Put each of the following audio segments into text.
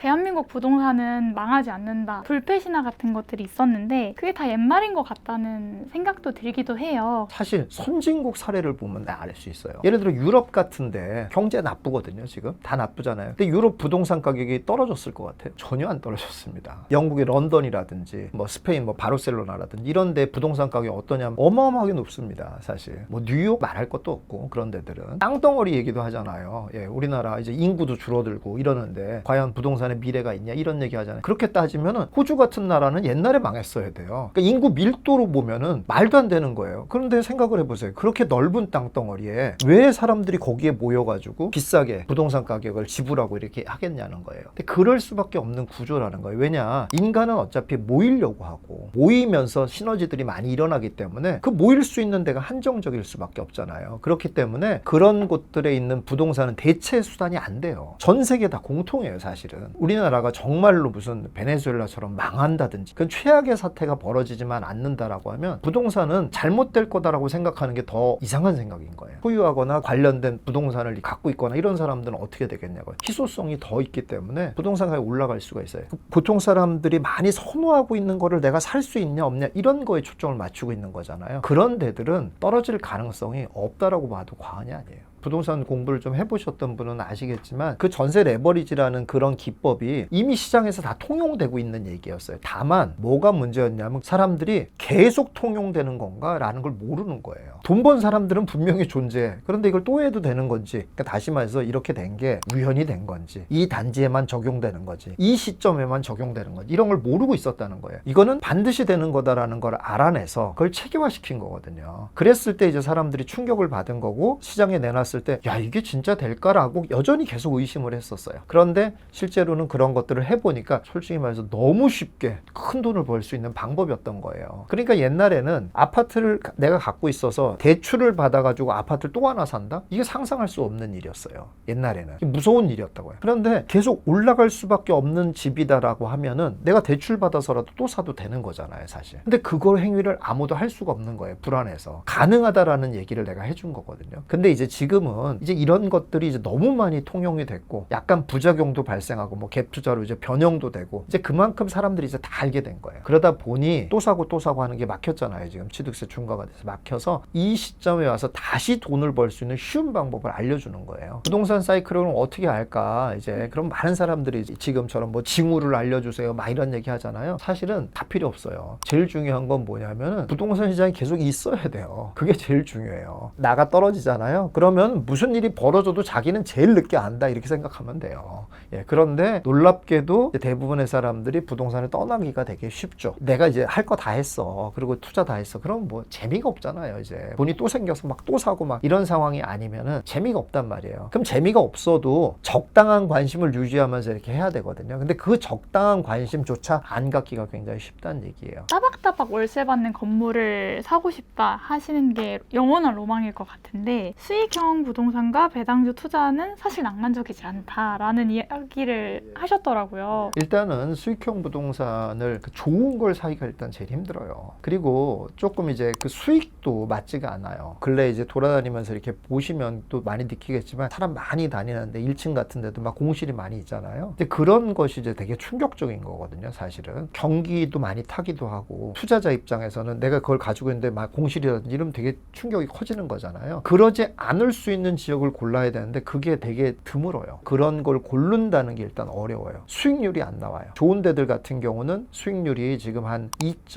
대한민국 부동산은 망하지 않는다, 불패 신화 같은 것들이 있었는데 그게 다 옛말인 것 같다는 생각도 들기도 해요. 사실 선진국 사례를 보면 다 알 수 있어요. 예를 들어 유럽 같은데 경제 나쁘거든요. 지금 다 나쁘잖아요. 근데 유럽 부동산 가격이 떨어졌을 것 같아요? 전혀 안 떨어졌습니다. 영국의 런던이라든지 뭐 스페인 뭐 바르셀로나라든지 이런 데 부동산 가격이 어떠냐면 어마어마하게 높습니다. 사실 뭐 뉴욕 말할 것도 없고 그런 데들은 땅덩어리 얘기도 하잖아요. 예, 우리나라 이제 인구도 줄어들고 이러는데 과연 부동산의 미래가 있냐 이런 얘기 하잖아요. 그렇게 따지면은 호주 같은 나라는 옛날에 망했어야 돼요. 그러니까 인구 밀도로 보면은 말도 안 되는 거예요. 그런데 생각을 해보세요. 그렇게 넓은 땅덩어리에 왜 사람들이 거기에 모여가지고 비싸게 부동산 가격을 지불하고 이렇게 하겠냐는 거예요. 근데 그럴 수밖에 없는 구조라는 거예요. 왜냐, 인간은 어차피 모이려고 하고 모이면서 시너지들이 많이 일어나기 때문에 그 모일 수 있는 데가 한정적일 수밖에 없잖아요. 그렇기 때문에 그런 곳들에 있는 부동산은 대체 수단이 안 돼요. 전 세계 다 공통이에요. 사실은 우리나라가 정말로 무슨 베네수엘라처럼 망한다든지 그건 최악의 사태가 벌어지지만 않는다라고 하면 부동산은 잘못될 거다라고 생각하는 게 더 이상한 생각인 거예요. 소유하거나 관련된 부동산을 갖고 있거나 이런 사람들은 어떻게 되겠냐고요. 희소성이 더 있기 때문에 부동산 가격이 올라갈 수가 있어요. 보통 사람들이 많이 선호하고 있는 거를 내가 살 수 있냐 없냐 이런 거에 초점을 맞추고 있는 거잖아요. 그런 데들은 떨어질 가능성이 없다라고 봐도 과언이 아니에요. 부동산 공부를 좀 해보셨던 분은 아시겠지만 그 전세 레버리지라는 그런 기법이 이미 시장에서 다 통용되고 있는 얘기였어요. 다만 뭐가 문제였냐면 사람들이 계속 통용되는 건가 라는 걸 모르는 거예요. 돈 번 사람들은 분명히 존재해. 그런데 이걸 또 해도 되는 건지, 그러니까 다시 말해서 이렇게 된 게 우연이 된 건지, 이 단지에만 적용되는 거지, 이 시점에만 적용되는 건지 이런 걸 모르고 있었다는 거예요. 이거는 반드시 되는 거다라는 걸 알아내서 그걸 체계화시킨 거거든요. 그랬을 때 이제 사람들이 충격을 받은 거고 시장에 내놨을 때 야 이게 진짜 될까라고 여전히 계속 의심을 했었어요. 그런데 실제로는 그런 것들을 해보니까 솔직히 말해서 너무 쉽게 큰 돈을 벌 수 있는 방법이었던 거예요. 그러니까 옛날에는 아파트를 내가 갖고 있어서 대출을 받아가지고 아파트를 또 하나 산다? 이게 상상할 수 없는 일이었어요. 옛날에는 무서운 일이었다고요. 그런데 계속 올라갈 수밖에 없는 집이다라고 하면은 내가 대출 받아서라도 또 사도 되는 거잖아요, 사실. 근데 그걸 행위를 아무도 할 수가 없는 거예요. 불안해서. 가능하다라는 얘기를 내가 해준 거거든요. 근데 이제 지금은 이제 이런 것들이 이제 너무 많이 통용이 됐고 약간 부작용도 발생하고 뭐 갭 투자로 이제 변형도 되고 이제 그만큼 사람들이 이제 다 알게 된 거예요. 그러다 보니 또 사고 하는 게 막혔잖아요. 지금 취득세 중과가 돼서 막혀서 이 시점에 와서 다시 돈을 벌 수 있는 쉬운 방법을 알려주는 거예요. 부동산 사이클을 어떻게 할까? 이제 그럼 많은 사람들이 지금처럼 뭐 징후를 알려주세요 막 이런 얘기 하잖아요. 사실은 다 필요 없어요. 제일 중요한 건 뭐냐면은 부동산 시장이 계속 있어야 돼요. 그게 제일 중요해요. 나가 떨어지잖아요. 그러면 무슨 일이 벌어져도 자기는 제일 늦게 안다 이렇게 생각하면 돼요. 예, 그런데 놀랍게도 대부분의 사람들이 부동산을 떠나기가 되게 쉽죠. 내가 이제 할 거 다 했어. 그리고 투자 다 했어. 그럼 뭐 재미가 없잖아요. 이제 돈이 또 생겨서 막 또 사고 막 이런 상황이 아니면은 재미가 없단 말이에요. 그럼 재미가 없어도 적당한 관심을 유지하면서 이렇게 해야 되거든요. 근데 그 적당한 관심조차 안 갖기가 굉장히 쉽다는 얘기예요. 따박따박 월세 받는 건물을 사고 싶다 하시는 게 영원한 로망일 것 같은데 수익형 부동산과 배당주 투자는 사실 낭만적이지 않다라는 이야기를 하셨더라고요. 일단은 수익형 부동산을 좋은 걸 사기가 일단 제일 힘들어요. 그리고 조금 이제 그 수익도 맞지가 않아요. 근래 이제 돌아다니면서 이렇게 보시면 또 많이 느끼겠지만 사람 많이 다니는데 1층 같은 데도 막 공실이 많이 있잖아요. 근데 그런 것이 이제 되게 충격적인 거거든요. 사실은 경기도 많이 타기도 하고 투자자 입장에서는 내가 그걸 가지고 있는데 막 공실이라든지 이러면 되게 충격이 커지는 거잖아요. 그러지 않을 수 있는 지역을 골라야 되는데 그게 되게 드물어요. 그런 걸 고른다는 게 일단 어려워요. 수익률이 안 나와요. 좋은 데들 같은 경우는 수익률이 지금 한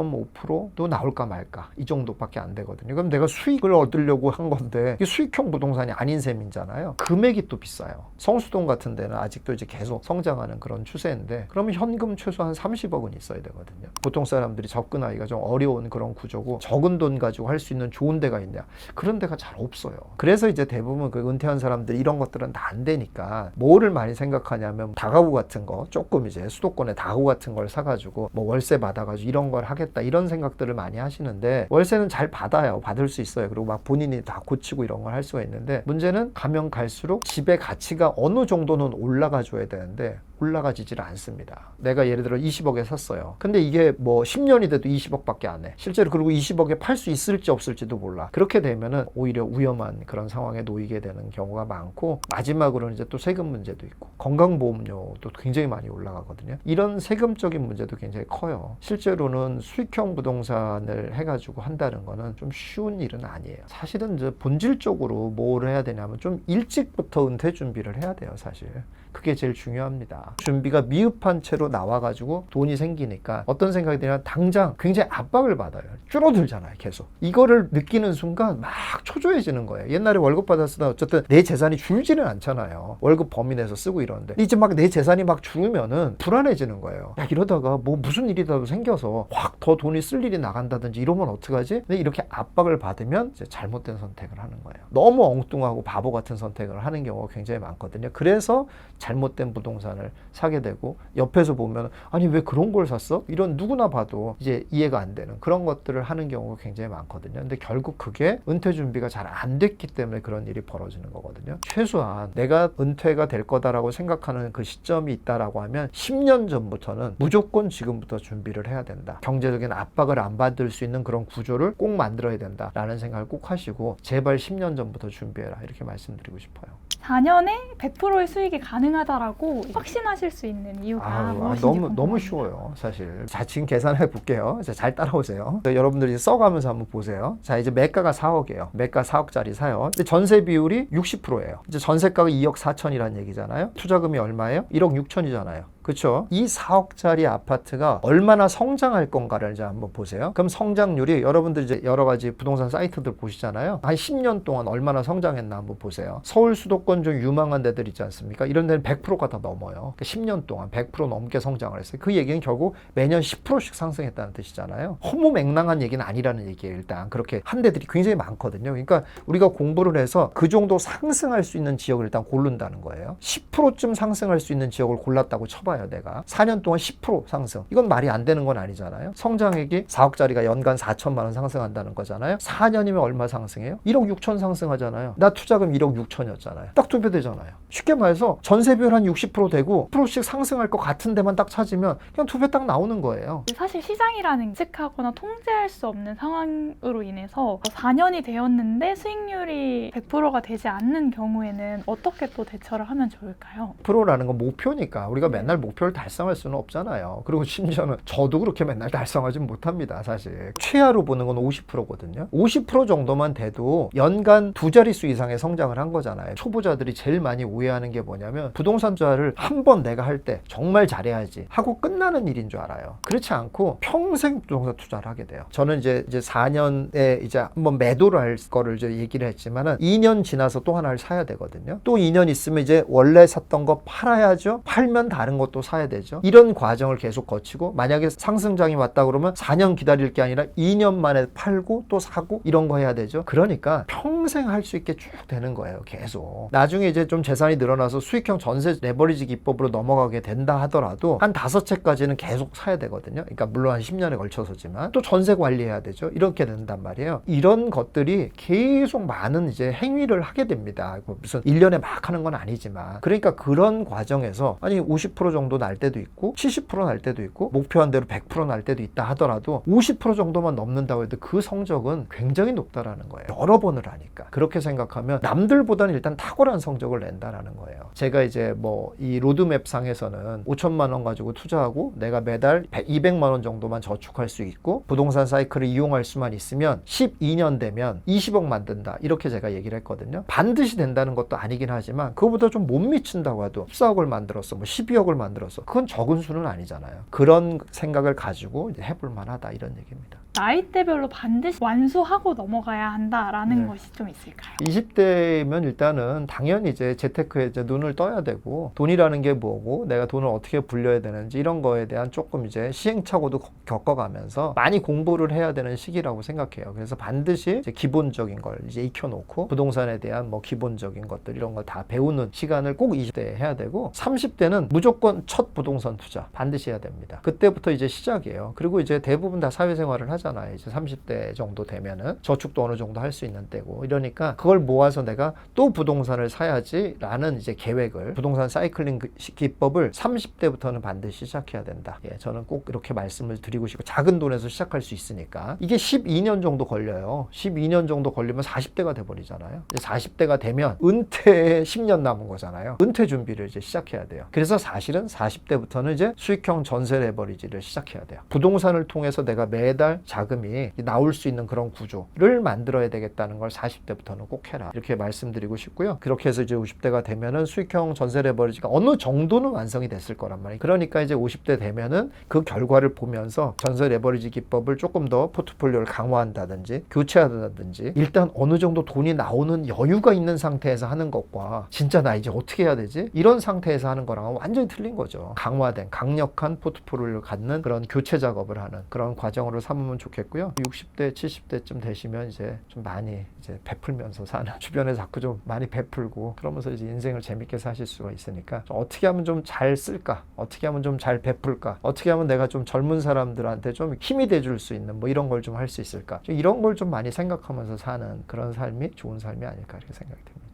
2.5%도 나올까 말까 이 정도밖에 안 되거든요. 그럼 내가 수익을 얻으려고 한 건데 이게 수익형 부동산이 아닌 셈이잖아요. 금액이 또 비싸요. 성수동 같은 데는 아직도 이제 계속 성장하는 그런 추세인데 그러면 현금 최소한 30억은 있어야 되거든요. 보통 사람들이 접근하기가 좀 어려운 그런 구조고 적은 돈 가지고 할 수 있는 좋은 데가 있냐? 그런 데가 잘 없어요. 그래서 이제 대부분 그 은퇴한 사람들 이런 것들은 다 안 되니까 뭐를 많이 생각하냐면 다가구 같은 거 조금 이제 수도권에 다가구 같은 걸 사가지고 뭐 월세 받아가지고 이런 걸 하겠다 이런 생각들을 많이 하시는데 월세는 잘 받아요. 받을 수 있어요. 그리고 막 본인이 다 고치고 이런 걸 할 수가 있는데 문제는 가면 갈수록 집의 가치가 어느 정도는 올라가 줘야 되는데 올라가지질 않습니다. 내가 예를 들어 20억에 샀어요. 근데 이게 뭐 10년이 돼도 20억밖에 안 해. 실제로 그리고 20억에 팔 수 있을지 없을지도 몰라. 그렇게 되면은 오히려 위험한 그런 상황에 놓이게 되는 경우가 많고, 마지막으로는 이제 또 세금 문제도 있고 건강보험료도 굉장히 많이 올라가거든요. 이런 세금적인 문제도 굉장히 커요. 실제로는 수익형 부동산을 해가지고 한다는 거는 좀 쉬운 일은 아니에요. 사실은 이제 본질적으로 뭘 해야 되냐면 좀 일찍부터 은퇴 준비를 해야 돼요, 사실. 그게 제일 중요합니다. 준비가 미흡한 채로 나와가지고 돈이 생기니까 어떤 생각이 드냐면 당장 굉장히 압박을 받아요. 줄어들잖아요, 계속. 이거를 느끼는 순간 막 초조해지는 거예요. 옛날에 월급 받았을 때 어쨌든 내 재산이 줄지는 않잖아요. 월급 범위 내에서 쓰고 이러는데 이제 막 내 재산이 막 줄으면은 불안해지는 거예요. 야, 이러다가 뭐 무슨 일이라도 생겨서 확 더 돈이 쓸 일이 나간다든지 이러면 어떡하지? 근데 이렇게 압박을 받으면 이제 잘못된 선택을 하는 거예요. 너무 엉뚱하고 바보 같은 선택을 하는 경우가 굉장히 많거든요. 그래서 잘못된 부동산을 사게 되고, 옆에서 보면 아니 왜 그런 걸 샀어? 이런 누구나 봐도 이제 이해가 안 되는 그런 것들을 하는 경우가 굉장히 많거든요. 근데 결국 그게 은퇴 준비가 잘 안 됐기 때문에 그런 일이 벌어지는 거거든요. 최소한 내가 은퇴가 될 거다라고 생각하는 그 시점이 있다라고 하면 10년 전부터는 무조건 지금부터 준비를 해야 된다. 경제적인 압박을 안 받을 수 있는 그런 구조를 꼭 만들어야 된다라는 생각을 꼭 하시고, 제발 10년 전부터 준비해라, 이렇게 말씀드리고 싶어요. 4년에 100%의 수익이 가능하다라고 확신하실 수 있는 이유가 무엇인지 너무 궁금합니다. 쉬워요, 사실. 자, 지금 계산해 볼게요. 자, 잘 따라오세요. 여러분들이 써가면서 한번 보세요. 자, 이제 매가가 4억이에요. 매가 4억짜리 사요. 근데 전세 비율이 60%예요. 이제 전세가가 2억 4천이라는 얘기잖아요. 투자금이 얼마예요? 1억 6천이잖아요. 그렇죠? 이 4억짜리 아파트가 얼마나 성장할 건가를 이제 한번 보세요. 그럼 성장률이, 여러분들 이제 여러 가지 부동산 사이트들 보시잖아요. 한 10년 동안 얼마나 성장했나 한번 보세요. 서울 수도권 중 유망한 데들 있지 않습니까? 이런 데는 100%가 다 넘어요. 그러니까 10년 동안 100% 넘게 성장을 했어요. 그 얘기는 결국 매년 10%씩 상승했다는 뜻이잖아요. 허무맹랑한 얘기는 아니라는 얘기예요. 일단 그렇게 한 데들이 굉장히 많거든요. 그러니까 우리가 공부를 해서 그 정도 상승할 수 있는 지역을 일단 고른다는 거예요. 10%쯤 상승할 수 있는 지역을 골랐다고 쳐봐요. 내가 4년 동안 10% 상승, 이건 말이 안 되는 건 아니잖아요. 성장액이 4억짜리가 연간 4천만 원 상승한다는 거잖아요. 4년이면 얼마 상승해요? 1억 6천 상승하잖아요. 나 투자금 1억 6천이었잖아요. 딱 2배 되잖아요. 쉽게 말해서 전세 비율 한 60% 되고 10%씩 상승할 것 같은 데만 딱 찾으면 그냥 2배 딱 나오는 거예요. 사실 시장이라는 예측하거나 통제할 수 없는 상황으로 인해서 4년이 되었는데 수익률이 100%가 되지 않는 경우에는 어떻게 또 대처를 하면 좋을까요? 100%라는 건 목표니까 우리가 맨날 목표를 달성할 수는 없잖아요. 그리고 심지어는 저도 그렇게 맨날 달성하지 못합니다, 사실. 최하로 보는 건 50%거든요. 50% 정도만 돼도 연간 2자릿수 이상의 성장을 한 거잖아요. 초보자들이 제일 많이 오해하는 게 뭐냐면 부동산 투자를 한 번 내가 할 때 정말 잘해야지 하고 끝나는 일인 줄 알아요. 그렇지 않고 평생 부동산 투자를 하게 돼요. 저는 이제 4년에 이제 한번 매도를 할 거를 이제 얘기를 했지만은 2년 지나서 또 하나를 사야 되거든요. 또 2년 있으면 이제 원래 샀던 거 팔아야죠. 팔면 다른 것도 사야 되죠. 이런 과정을 계속 거치고, 만약에 상승장이 왔다 그러면 4년 기다릴 게 아니라 2년 만에 팔고 또 사고 이런 거 해야 되죠. 그러니까 평생 할 수 있게 쭉 되는 거예요, 계속. 나중에 이제 좀 재산이 늘어나서 수익형 전세 레버리지 기법으로 넘어가게 된다 하더라도 한 5채까지는 계속 사야 되거든요. 그러니까 물론 한 10년에 걸쳐서지만 또 전세 관리해야 되죠. 이렇게 된단 말이에요. 이런 것들이 계속 많은 이제 행위를 하게 됩니다. 무슨 1년에 막 하는 건 아니지만, 그러니까 그런 과정에서 아니 50% 정도 날 때도 있고 70% 날 때도 있고 목표한 대로 100% 날 때도 있다 하더라도 50% 정도만 넘는다고 해도 그 성적은 굉장히 높다라는 거예요. 여러 번을 하니까. 그렇게 생각하면 남들보다는 일단 탁월한 성적을 낸다라는 거예요. 제가 이제 뭐 이 로드맵 상에서는 5천만 원 가지고 투자하고 내가 매달 200만 원 정도만 저축할 수 있고 부동산 사이클을 이용할 수만 있으면 12년 되면 20억 만든다, 이렇게 제가 얘기를 했거든요. 반드시 된다는 것도 아니긴 하지만 그거보다 좀 못 미친다고 해도 14억을 만들었어, 뭐 12억을 만들었어, 그건 적은 수는 아니잖아요. 그런 생각을 가지고 이제 해볼 만하다, 이런 얘기입니다. 나이대별로 반드시 완수하고 넘어가야 한다라는 것이 좀 있을까요? 20대면 일단은 당연히 이제 재테크에 이제 눈을 떠야 되고, 돈이라는 게 뭐고 내가 돈을 어떻게 불려야 되는지 이런 거에 대한 조금 이제 시행착오도 겪어가면서 많이 공부를 해야 되는 시기라고 생각해요. 그래서 반드시 이제 기본적인 걸 이제 익혀놓고 부동산에 대한 뭐 기본적인 것들 이런 걸 다 배우는 시간을 꼭 20대에 해야 되고, 30대는 무조건 첫 부동산 투자 반드시 해야 됩니다. 그때부터 이제 시작이에요. 그리고 이제 대부분 다 사회생활을 하잖아요. 하잖아요. 이제 30대 정도 되면은 저축도 어느 정도 할 수 있는 때고 이러니까 그걸 모아서 내가 또 부동산을 사야지라는 이제 계획을 부동산 사이클링 기법을 30대부터는 반드시 시작해야 된다. 예, 저는 꼭 이렇게 말씀을 드리고 싶고 작은 돈에서 시작할 수 있으니까 이게 12년 정도 걸려요. 12년 정도 걸리면 40대가 돼버리잖아요. 40대가 되면 은퇴에 10년 남은 거잖아요. 은퇴 준비를 이제 시작해야 돼요. 그래서 사실은 40대부터는 이제 수익형 전세 레버리지를 시작해야 돼요. 부동산을 통해서 내가 매달 자금이 나올 수 있는 그런 구조를 만들어야 되겠다는 걸 40대부터는 꼭 해라. 이렇게 말씀드리고 싶고요. 그렇게 해서 이제 50대가 되면은 수익형 전세 레버리지가 어느 정도는 완성이 됐을 거란 말이에요. 그러니까 이제 50대 되면은 그 결과를 보면서 전세 레버리지 기법을 조금 더 포트폴리오를 강화한다든지 교체한다든지 일단 어느 정도 돈이 나오는 여유가 있는 상태에서 하는 것과 진짜 나 이제 어떻게 해야 되지? 이런 상태에서 하는 거랑은 완전히 틀린 거죠. 강화된 강력한 포트폴리오를 갖는 그런 교체 작업을 하는 그런 과정으로 삼으면 좋겠고요. 60대 70대쯤 되시면 이제 좀 많이 이제 베풀면서 사는 주변에 자꾸 좀 많이 베풀고 그러면서 이제 인생을 재밌게 사실 수가 있으니까 어떻게 하면 좀 잘 쓸까? 어떻게 하면 좀 잘 베풀까? 어떻게 하면 내가 좀 젊은 사람들한테 좀 힘이 돼줄 수 있는 뭐 이런 걸 좀 할 수 있을까? 이런 걸 좀 많이 생각하면서 사는 그런 삶이 좋은 삶이 아닐까 이렇게 생각이 듭니다.